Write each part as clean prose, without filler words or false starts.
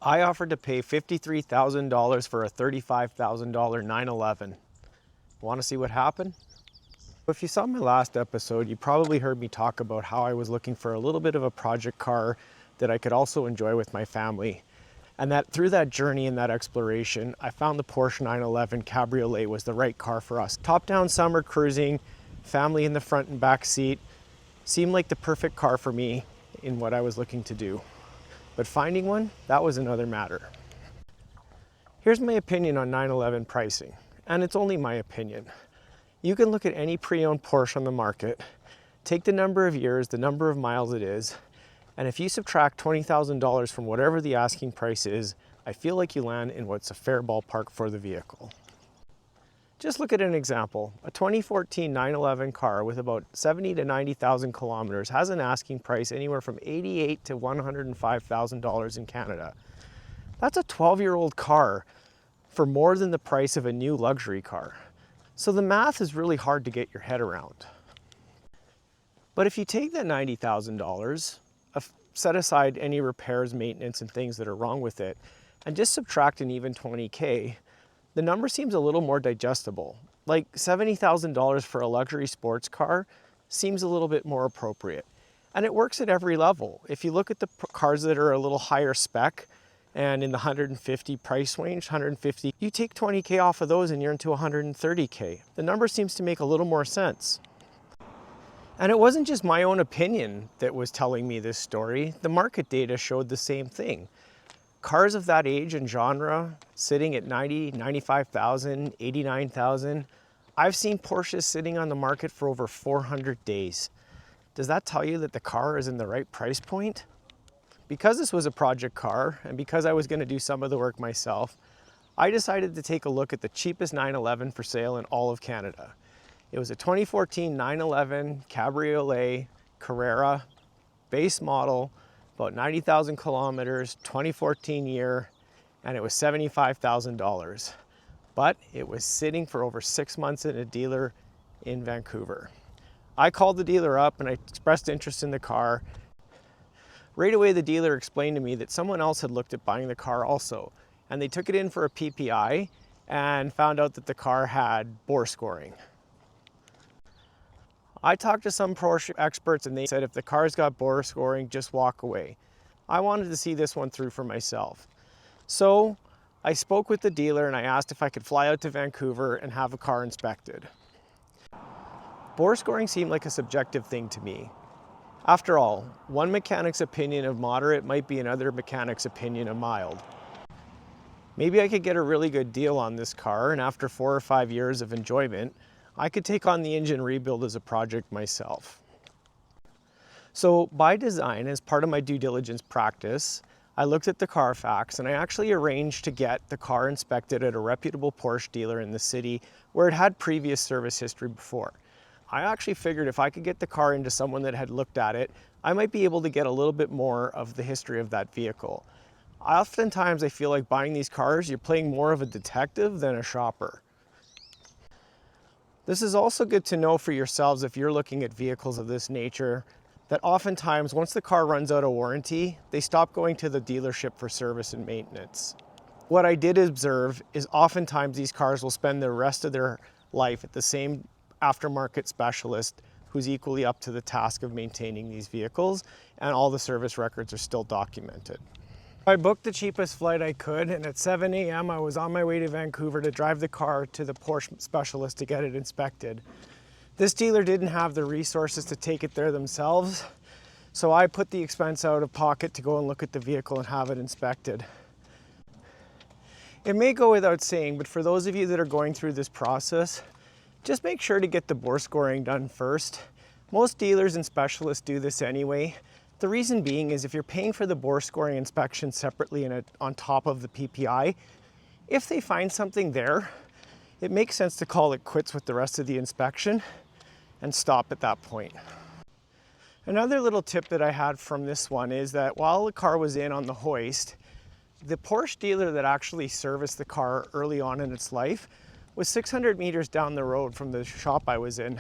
I offered to pay $53,000 for a $35,000 911. Want to see what happened? If you saw my last episode, you probably heard me talk about how I was looking for a little bit of a project car that I could also enjoy with my family. And that through that journey and that exploration, I found the Porsche 911 Cabriolet was the right car for us. Top-down summer cruising, family in the front and back seat, seemed like the perfect car for me in what I was looking to do. But finding one, that was another matter. Here's my opinion on 911 pricing, and it's only my opinion. You can look at any pre-owned Porsche on the market, take the number of years, the number of miles it is, and if you subtract $20,000 from whatever the asking price is, I feel like you land in what's a fair ballpark for the vehicle. Just look at an example. A 2014 911 car with about 70 to 90,000 kilometers has an asking price anywhere from $88,000 to $105,000 in Canada. That's a 12-year-old car for more than the price of a new luxury car. So the math is really hard to get your head around. But if you take that $90,000, set aside any repairs, maintenance, and things that are wrong with it, and just subtract an even $20K, the number seems a little more digestible. Like $70,000 for a luxury sports car seems a little bit more appropriate. And it works at every level. If you look at the cars that are a little higher spec and in the 150 price range, 150, you take 20K off of those and you're into 130K. The number seems to make a little more sense. And it wasn't just my own opinion that was telling me this story. The market data showed the same thing. Cars of that age and genre sitting at 90, 95,000, 89,000. I've seen Porsches sitting on the market for over 400 days. Does that tell you that the car is in the right price point? Because this was a project car and because I was going to do some of the work myself, I decided to take a look at the cheapest 911 for sale in all of Canada. It was a 2014 911 Cabriolet Carrera, base model, about 90,000 kilometers, 2014 year, and it was $75,000. But it was sitting for over 6 months in a dealer in Vancouver. I called the dealer up and I expressed interest in the car. Right away, the dealer explained to me that someone else had looked at buying the car also, and they took it in for a PPI and found out that the car had bore scoring. I talked to some Porsche experts and they said if the car's got bore scoring, just walk away. I wanted to see this one through for myself. So I spoke with the dealer and I asked if I could fly out to Vancouver and have a car inspected. Bore scoring seemed like a subjective thing to me. After all, one mechanic's opinion of moderate might be another mechanic's opinion of mild. Maybe I could get a really good deal on this car, and after 4 or 5 years of enjoyment, I could take on the engine rebuild as a project myself. So by design, as part of my due diligence practice, I looked at the Carfax and I actually arranged to get the car inspected at a reputable Porsche dealer in the city where it had previous service history before. I actually figured if I could get the car into someone that had looked at it, I might be able to get a little bit more of the history of that vehicle. Oftentimes I feel like buying these cars, you're playing more of a detective than a shopper. This is also good to know for yourselves if you're looking at vehicles of this nature, that oftentimes once the car runs out of warranty, they stop going to the dealership for service and maintenance. What I did observe is oftentimes these cars will spend the rest of their life at the same aftermarket specialist who's equally up to the task of maintaining these vehicles, and all the service records are still documented. I booked the cheapest flight I could, and at 7 a.m. I was on my way to Vancouver to drive the car to the Porsche specialist to get it inspected. This dealer didn't have the resources to take it there themselves, so I put the expense out of pocket to go and look at the vehicle and have it inspected. It may go without saying, but for those of you that are going through this process, just make sure to get the bore scoring done first. Most dealers and specialists do this anyway. The reason being is if you're paying for the bore scoring inspection separately and on top of the PPI, if they find something there, it makes sense to call it quits with the rest of the inspection and stop at that point. Another little tip that I had from this one is that while the car was in on the hoist, the Porsche dealer that actually serviced the car early on in its life was 600 meters down the road from the shop I was in.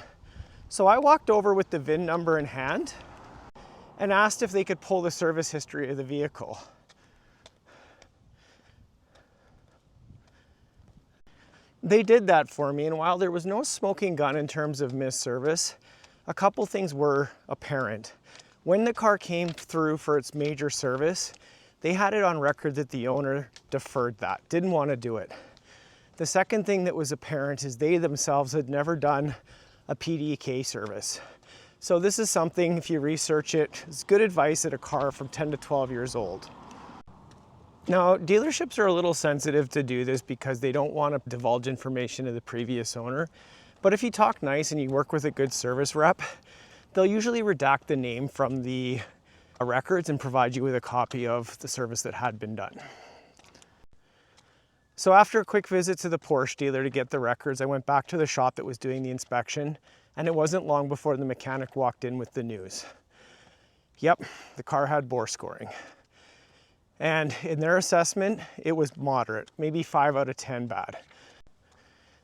So I walked over with the VIN number in hand and asked if they could pull the service history of the vehicle. They did that for me, and while there was no smoking gun in terms of missed service, a couple things were apparent. When the car came through for its major service, they had it on record that the owner deferred that, didn't want to do it. The second thing that was apparent is they themselves had never done a PDK service. So this is something, if you research it, it's good advice at a car from 10 to 12 years old. Now, dealerships are a little sensitive to do this because they don't want to divulge information to the previous owner. But if you talk nice and you work with a good service rep, they'll usually redact the name from the records and provide you with a copy of the service that had been done. So after a quick visit to the Porsche dealer to get the records, I went back to the shop that was doing the inspection, and it wasn't long before the mechanic walked in with the news. Yep, the car had bore scoring. And in their assessment, it was moderate, maybe 5 out of 10 bad.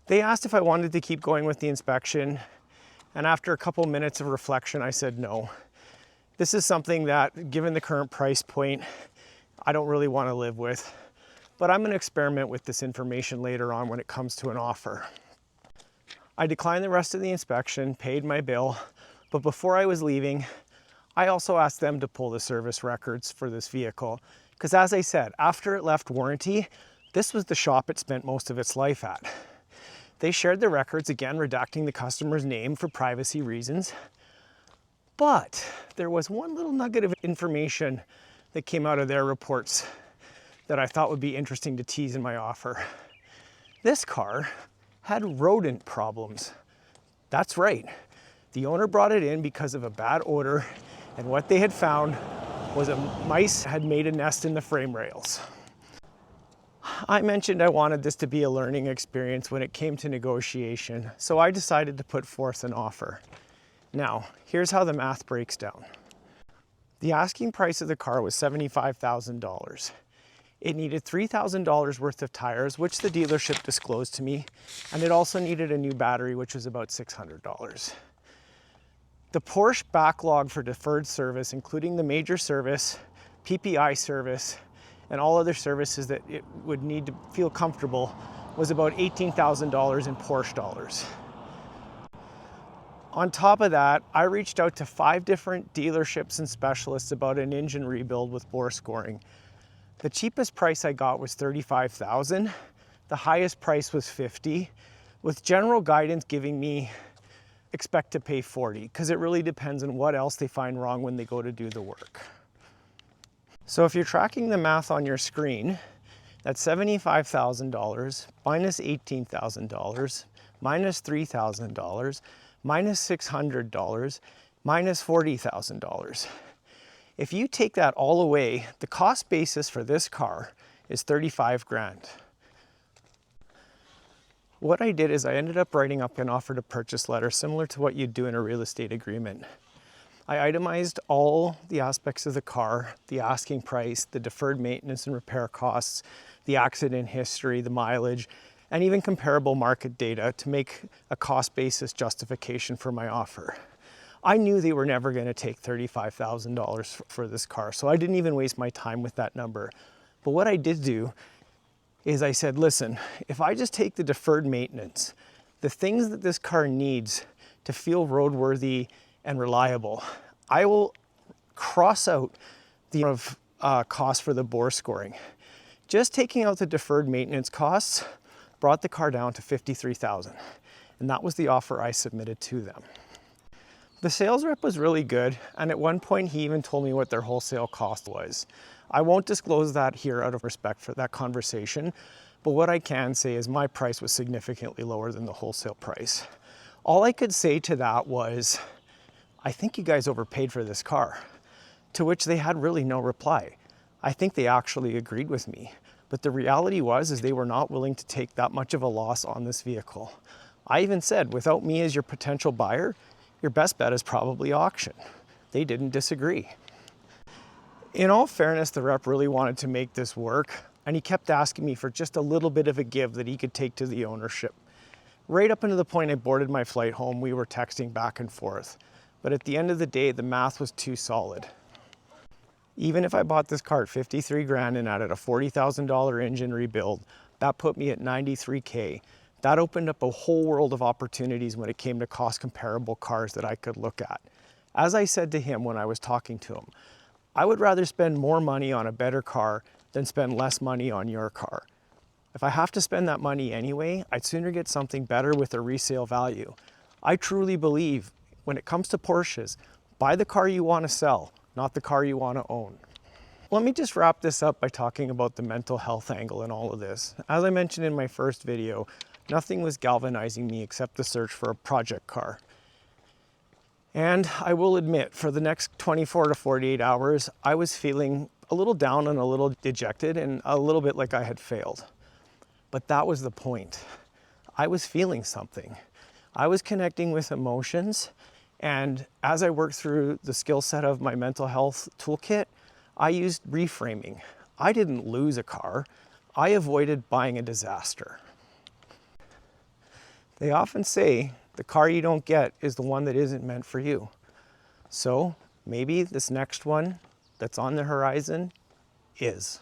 They asked if I wanted to keep going with the inspection, and after a couple minutes of reflection, I said no. This is something that, given the current price point, I don't really want to live with, but I'm going to experiment with this information later on when it comes to an offer. I declined the rest of the inspection, paid my bill, but before I was leaving, I also asked them to pull the service records for this vehicle. Because as I said, after it left warranty, this was the shop it spent most of its life at. They shared the records, again, redacting the customer's name for privacy reasons. But there was one little nugget of information that came out of their reports that I thought would be interesting to tease in my offer. This car had rodent problems. That's right. The owner brought it in because of a bad odor, and what they had found was mice had made a nest in the frame rails. I mentioned I wanted this to be a learning experience when it came to negotiation, so I decided to put forth an offer. Now, here's how the math breaks down. The asking price of the car was $75,000. It needed $3,000 worth of tires, which the dealership disclosed to me, and it also needed a new battery, which was about $600. The Porsche backlog for deferred service, including the major service, PPI service, and all other services that it would need to feel comfortable, was about $18,000 in Porsche dollars. On top of that, I reached out to 5 different dealerships and specialists about an engine rebuild with bore scoring. The cheapest price I got was $35,000. The highest price was $50,000, with general guidance giving me expect to pay $40,000, because it really depends on what else they find wrong when they go to do the work. So if you're tracking the math on your screen, that's $75,000 minus $18,000 minus $3,000 minus $600 minus $40,000. If you take that all away, the cost basis for this car is $35,000. What I did is I ended up writing up an offer to purchase letter similar to what you'd do in a real estate agreement. I itemized all the aspects of the car, the asking price, the deferred maintenance and repair costs, the accident history, the mileage, and even comparable market data to make a cost basis justification for my offer. I knew they were never going to take $35,000 for this car, so I didn't even waste my time with that number. But what I did do is I said, listen, if I just take the deferred maintenance, the things that this car needs to feel roadworthy and reliable, I will cross out the cost for the bore scoring. Just taking out the deferred maintenance costs brought the car down to $53,000, and that was the offer I submitted to them. The sales rep was really good, and at one point he even told me what their wholesale cost was. I won't disclose that here out of respect for that conversation, but what I can say is my price was significantly lower than the wholesale price. All I could say to that was, I think you guys overpaid for this car, to which they had really no reply. I think they actually agreed with me, but the reality was they were not willing to take that much of a loss on this vehicle. I even said, without me as your potential buyer, your best bet is probably auction. They didn't disagree. In all fairness, the rep really wanted to make this work, and he kept asking me for just a little bit of a give that he could take to the ownership. Right up until the point I boarded my flight home, we were texting back and forth. But at the end of the day, the math was too solid. Even if I bought this car at $53,000 and added a $40,000 engine rebuild, that put me at $93K. That opened up a whole world of opportunities when it came to cost comparable cars that I could look at. As I said to him when I was talking to him, I would rather spend more money on a better car than spend less money on your car. If I have to spend that money anyway, I'd sooner get something better with a resale value. I truly believe when it comes to Porsches, buy the car you want to sell, not the car you want to own. Let me just wrap this up by talking about the mental health angle in all of this. As I mentioned in my first video, nothing was galvanizing me except the search for a project car. And I will admit, for the next 24 to 48 hours, I was feeling a little down and a little dejected and a little bit like I had failed. But that was the point. I was feeling something. I was connecting with emotions, and as I worked through the skill set of my mental health toolkit, I used reframing. I didn't lose a car. I avoided buying a disaster. They often say the car you don't get is the one that isn't meant for you. So maybe this next one that's on the horizon is.